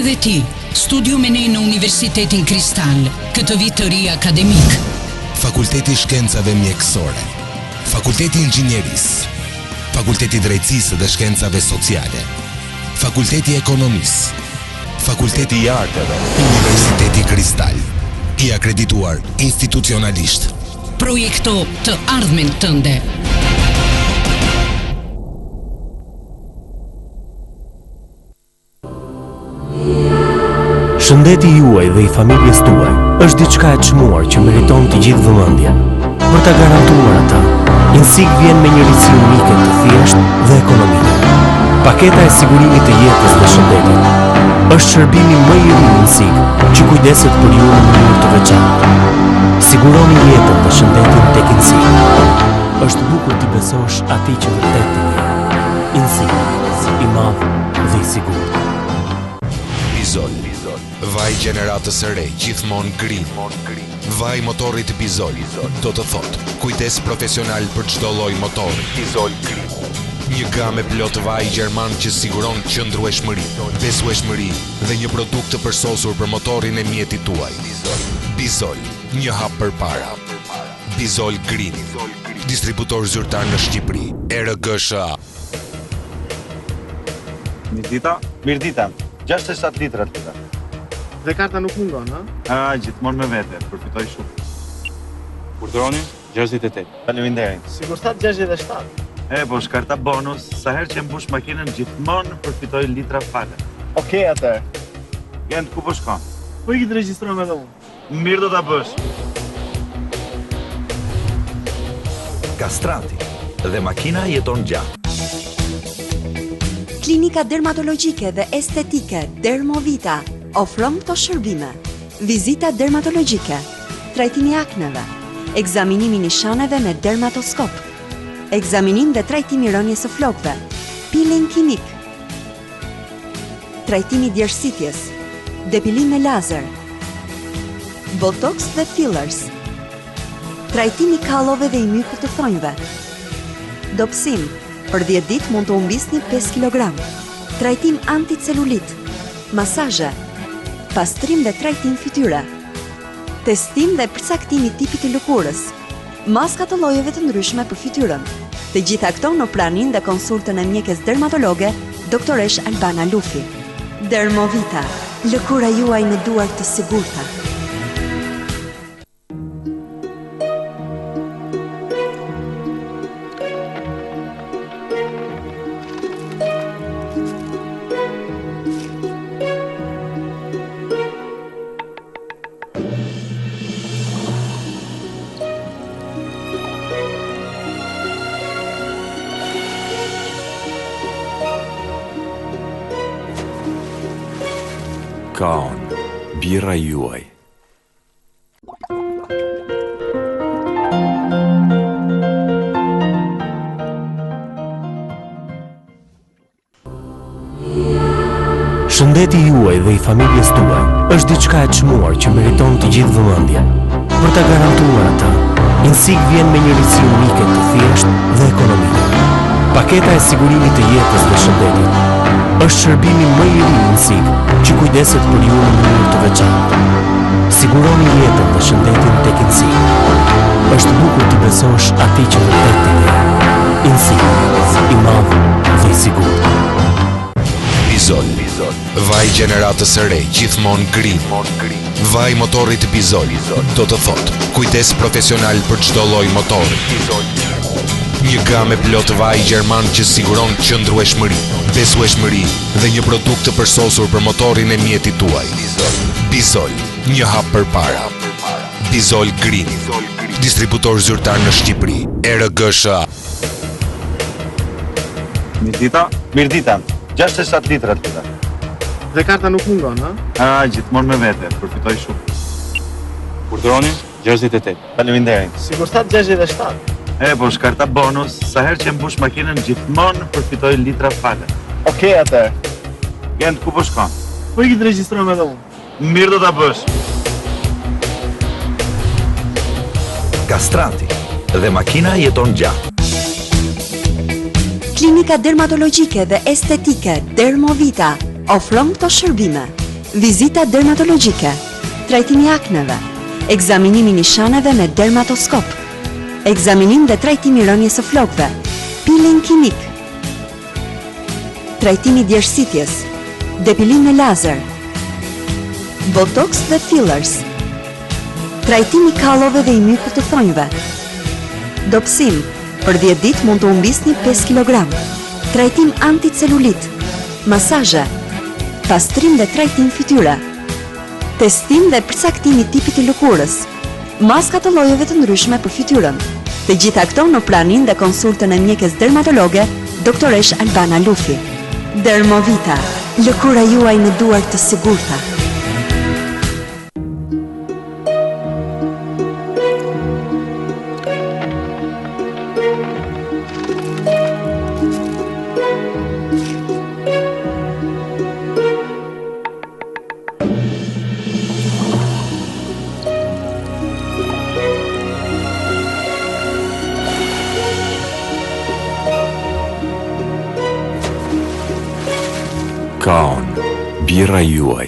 edhe ti, studiu me ne në Universitetin Kristal, këtë vit të ri akademik. Fakulteti Shkencave Mjekësore, Fakulteti Inxhinierisë, Fakulteti Drejtësisë dhe Shkencave Sociale, Fakulteti Ekonomisë, Fakulteti i Arteve, Universiteti Kristal, i akredituar institucionalisht. Projekto të ardhmen tënde. Shëndeti juaj dhe i familjes tuaj është diçka e çmuar që meriton të gjithë vëmendjen. Për ta garantuar atë, INSIG vjen me një risi unike të thjeshtë dhe ekonomike. Paketa e sigurimit të jetës dhe shëndetit është shërbimi më i ri INSIG që kujdeset për ju në mënyrë të veçantë. Siguroni jetën dhe shëndetin tek INSIG. Është bukur të besosh atij që vërtet të je. INSIG, i madh dhe i sigurt. Bizol, vaj gjeneratës së re, gjithmonë grin. Vaj motorit Bizol, do të thotë, kujdes profesional për çdo lloj motori. Bizol Grin. Një gamë plot vaj gjerman që siguron qëndrueshmëri, besueshmëri dhe një produkt të përsosur për motorin e mjetit tuaj. Bizol, një hap përpara. Bizol Grin, distributor zyrtar në Shqipëri, RGSHA. Mirdita, 67 litra të të. Dhe karta nuk mungon, ha? Gjithmonë me vete, përfitoj shumë. Urdhroni 68. Faleminderit. Sigurisht 67. Po shkarta bonus, sa herë që mbush makinën gjithmonë përfitoj litra fale. Okej, atëherë. Gent, ku po shkon? Po i të regjistrojmë edhe unë. Mirë do ta bësh. Kastrati dhe makina jeton gjatë. Klinika dermatologjike dhe estetike Dermovita ofron këto shërbime: vizita dermatologjike, trajtimi akneve, ekzaminimi nishaneve me dermatoskop, ekzaminim dhe trajtimi rënjes së flokëve, peeling kimik, trajtimi djersitjes, depilim me lazer, botox dhe fillers, trajtimi kallove dhe i mykut të thonjve, dopsim, për 10 ditë mund të humbisni 5 kg, trajtim anticelulit, masazhe, pastrim dhe trajtim fytyre, testim dhe përcaktimi tipit të lëkurës, maska të llojeve të ndryshme për fytyrën. Të gjitha këto në pranin dhe konsultën e mjekes dermatologe, doktoresh Albana Lufi. Dermovita, lëkura juaj në duar të sigurta. Kaon, birra juaj. Shëndeti juaj dhe i familjes tuaj është diçka e çmuar që meriton të gjithë vëmendjen. Për ta garantuar atë, INSIG vjen me një risi unike të thjeshtë dhe ekonomike. Paketa e sigurimit të jetës dhe shëndetit është shërbimi më i ri INSIG që kujdeset për ju në mënyrë të veçantë. Siguroni jetën dhe shëndetin tek INSIG. Është bukur të besosh atij që vërtet të je. INSIG, i madh dhe i sigurt. Bizol, vaj gjeneratës së re, gjithmonë grin. Vaj motorit Bizol, do të thotë, kujdes profesional për çdo lloj motori. Një gamë plot vaj gjerman që siguron qëndrueshmëri, besueshmëri dhe një produkt të përsosur për motorin e mjetit tuaj. Bizol, një hap përpara. Bizol Grin, distributor zyrtar në Shqipëri, RGSHA. Mirdita, 67 litra të të. Dhe karta nuk mungon, ha? Gjithmonë me vete, përfitoj shumë. Urdhroni 68. Faleminderit. Sigurisht 67. Po shkarta bonus, sa herë që mbush makinën gjithmonë përfitoj litra fale. Okej, atëherë. Gent, ku po shkon? Po i të regjistrojmë edhe unë. Mirë do ta bësh. Kastrati dhe makina jeton gjatë. Klinika dermatologjike dhe estetike Dermovita ofron këto shërbime: Vizita dermatologjike, trajtimi akneve, ekzaminimi nishaneve me dermatoskop, ekzaminim dhe trajtimi rënjes së flokëve, peeling kimik, trajtimi djersitjes, depilim me lazer, botox dhe fillers, trajtimi kallove dhe i mykut të thonjve, dobësim, për 10 ditë mund të humbisni 5 kg, trajtim anticelulit, masazhe, pastrim dhe trajtim fytyre, testim dhe përcaktimi tipit të lëkurës, maska të llojeve të ndryshme për fytyrën. Të gjitha këto në pranin dhe konsultën e mjekes dermatologe, doktoresh Albana Lufi. Dermovita, lëkura juaj në duar të sigurta. Kaon, birra juaj.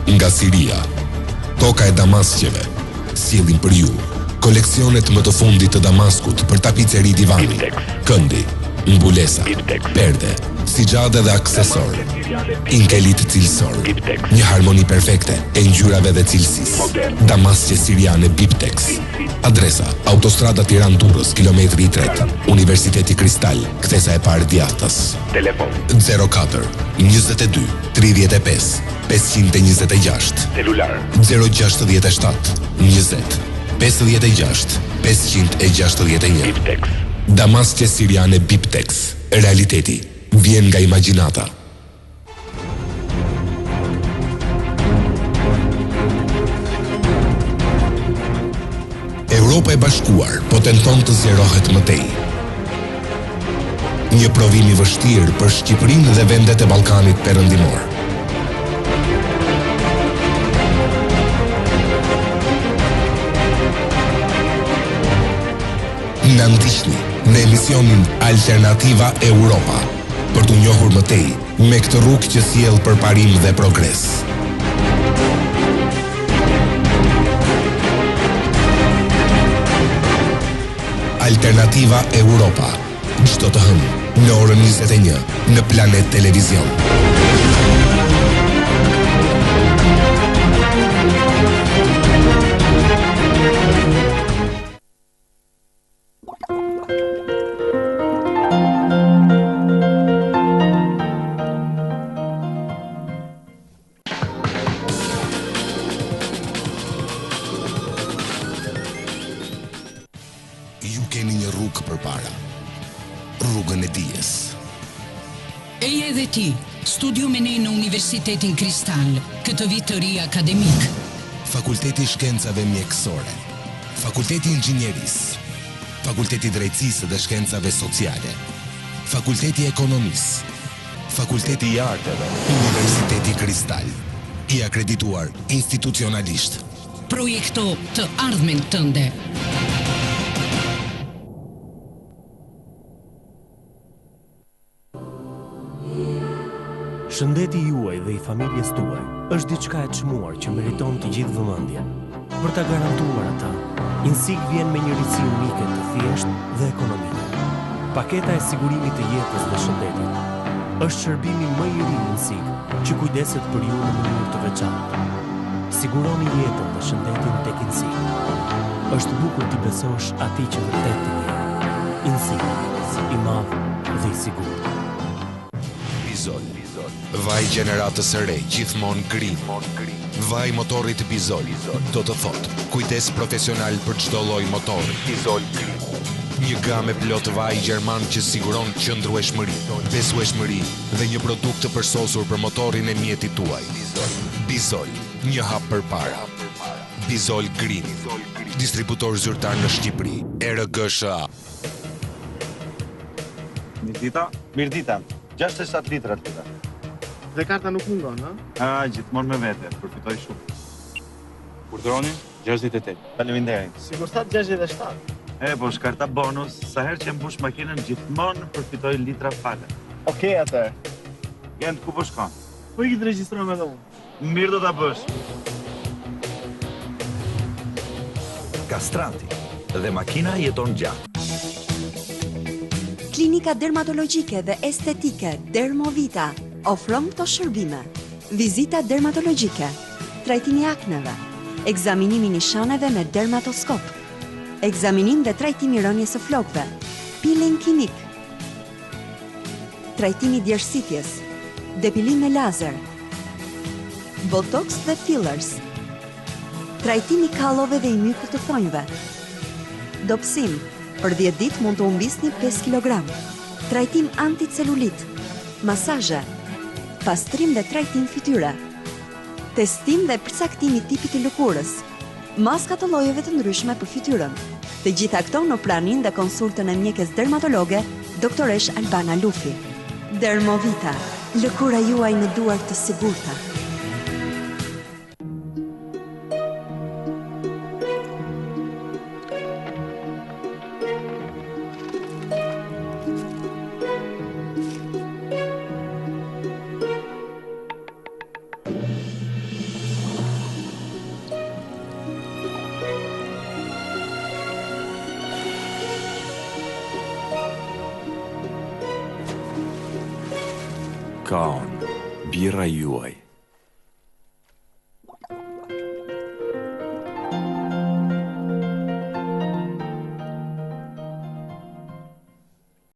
Nga Siria, toka e Damasqeve, sjellin për ju koleksionet më të fundit të Damaskut për tapiceri divani, këndi, mbulesa, perde, sigjade dhe aksesor, inkelit cilësor, një harmoni perfekte e ngjyrave dhe cilësisë. Damasqe siriane Biptex. Adresa: Autostrada Tiranë-Durrës, kilometri i 3, Universiteti Kristal, kthesa e parë djathtas. Telefon 04 22 35 526. Celular 067 20 56 561. Biptex. Damasqe siriane Biptex. Realiteti vjen nga imagjinata. Europa e Bashkuar po tenton të zjerohet mëtej. Një provim i vështirë për Shqipërinë dhe vendet e Ballkanit Perëndimor. Na ndiqni në emisionin Alternativa Europa për të njohur mëtej me këtë rrugë që sjell përparim dhe progres. Alternativa Europa, çdo të hënë në orën 21 në Planet Televizion. Ju keni një rrugë përpara. Rrugën e dijes. Eje edhe ti, studiu me ne në Universitetin Kristal, këtë vit të ri akademik. Fakulteti Shkencave Mjekësore, Fakulteti Inxhinierisë, Fakulteti Drejtësisë dhe Shkencave Sociale, Fakulteti Ekonomisë, Fakulteti i Arteve, Universiteti Kristal, i akredituar institucionalisht. Projekto të ardhmen tënde. Shëndeti juaj dhe i familjes tuaj është diçka e çmuar që meriton të gjithë vëmendjen. Për ta garantuar atë, Insig vjen me një rritje unike të thjeshtë dhe ekonomike. Paketa e sigurimit të jetës dhe shëndetit është shërbimi më i ri Insig që kujdeset për ju në mënyrë të veçantë. Siguroni jetën dhe shëndetin tek Insig. Është bukur t'i besosh atij që vërtet të je. Insig, i madh dhe i sigurt. Bizol. Vaj gjeneratës së re, gjithmonë green. Vaj motorit Bizol, do të thotë kujdes profesional për çdo lloj motori. Bizol Green. Një gamë plot vaj gjerman që siguron qëndrueshmëri, besueshmëri dhe një produkt të përsosur për motorin e mjetit tuaj. Bizol, një hap përpara. Bizol Green, distributor zyrtar në Shqipëri, RGSHA. Mirdita, 67 litra të këta. Dhe karta nuk mungon, ha? Gjithmonë me vete, përfitoj shumë. Urdhroni 68. Faleminderit. Sigur that 67. Po shkarta bonus, sa herë që mbush makinën gjithmonë përfitoj litra fale. Okej, atëherë. Kent, ku po shkon? Po i të regjistrojmë edhe unë. Mirë do ta bësh. Kastranti dhe makina jeton gjatë. Klinika dermatologjike dhe estetike Dermovita ofron këto shërbime: vizita dermatologjike, trajtimi akneve, ekzaminimi nishaneve me dermatoskop, ekzaminim dhe trajtimi rënjes së flokëve, peeling kimik, trajtimi djersitjes, depilim me lazer, botox dhe fillers, trajtimi kallove dhe i mykut të thonjve, dobësim, për 10 ditë mund të humbisni 5 kg, trajtim anticelulit, masazhe, pastrim dhe trajtim fytyre, testim dhe përcaktimi tipit të lëkurës, maska të llojeve të ndryshme për fytyrën. Të gjitha këto në pranin dhe konsultën e mjekes dermatologe, doktoresh Albana Lufi. Dermovita, lëkura juaj në duar të sigurta. Kaon, birra juaj.